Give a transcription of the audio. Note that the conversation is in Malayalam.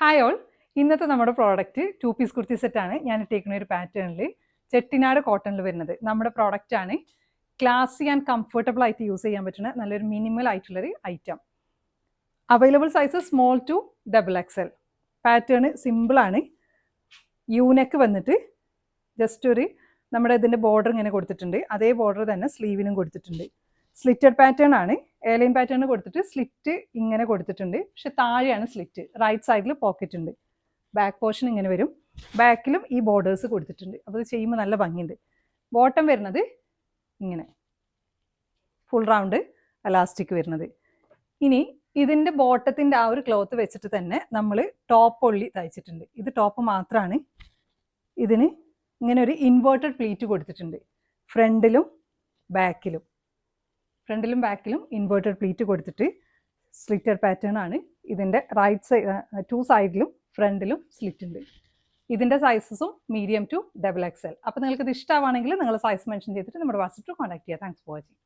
ഹായ് ഓൾ, ഇന്നത്തെ നമ്മുടെ പ്രോഡക്റ്റ് 2 പീസ് കുർത്തി സെറ്റാണ് ഞാൻ ഇട്ടേക്കുന്ന ഒരു പാറ്റേണിൽ ചെട്ടിനാട് കോട്ടണിൽ വരുന്നത്. നമ്മുടെ പ്രോഡക്റ്റ് ആണ്. ക്ലാസി ആൻഡ് കംഫർട്ടബിൾ ആയിട്ട് യൂസ് ചെയ്യാൻ പറ്റുന്ന നല്ലൊരു മിനിമൽ ആയിട്ടുള്ളൊരു item. Available size small to XXL. Pattern സിമ്പിളാണ്. യൂനെക്ക് വന്നിട്ട് ജസ്റ്റ് ഒരു നമ്മുടെ ഇതിൻ്റെ ബോർഡർ ഇങ്ങനെ കൊടുത്തിട്ടുണ്ട്. അതേ ബോർഡർ തന്നെ സ്ലീവിനും കൊടുത്തിട്ടുണ്ട്. സ്ലിറ്റഡ് പാറ്റേൺ ആണ്. എയർലൈൻ പാറ്റേൺ കൊടുത്തിട്ട് സ്ലിറ്റ് ഇങ്ങനെ കൊടുത്തിട്ടുണ്ട്. പക്ഷെ താഴെയാണ് സ്ലിറ്റ്. റൈറ്റ് സൈഡിൽ പോക്കറ്റ് ഉണ്ട്. ബാക്ക് പോർഷൻ ഇങ്ങനെ വരും. ബാക്കിലും ഈ ബോർഡേഴ്സ് കൊടുത്തിട്ടുണ്ട്. അപ്പോൾ ഇത് ചെയ്യുമ്പോൾ നല്ല ഭംഗിയുണ്ട്. ബോട്ടം വരുന്നത് ഇങ്ങനെ ഫുൾ റൗണ്ട് എലാസ്റ്റിക് വരുന്നത്. ഇനി ഇതിൻ്റെ ബോട്ടത്തിൻ്റെ ആ ഒരു ക്ലോത്ത് വെച്ചിട്ട് തന്നെ നമ്മൾ ടോപ്പ് ഒള്ളി തയ്ച്ചിട്ടുണ്ട്. ഇത് ടോപ്പ് മാത്രമാണ്. ഇതിന് ഇങ്ങനെ ഒരു ഇൻവേർട്ടഡ് പ്ലീറ്റ് കൊടുത്തിട്ടുണ്ട്. ഫ്രണ്ടിലും ബാക്കിലും ഇൻവേർട്ടഡ് പ്ലീറ്റ് കൊടുത്തിട്ട് സ്ലിറ്റഡ് പാറ്റേൺ ആണ്. ഇതിൻ്റെ റൈറ്റ് സൈഡ് 2 സൈഡിലും ഫ്രണ്ടിലും സ്ലിറ്റ് ഉണ്ട്. ഇതിൻ്റെ സൈസസും മീഡിയം ടു XXL. അപ്പോൾ നിങ്ങൾക്ക് ഇത് ഇഷ്ടമാണെങ്കിൽ നിങ്ങൾ സൈസ് മെൻഷൻ ചെയ്തിട്ട് നമ്മുടെ വാട്സപ്പിൽ കോൺടാക്ട് ചെയ്യുക. Thanks for watching.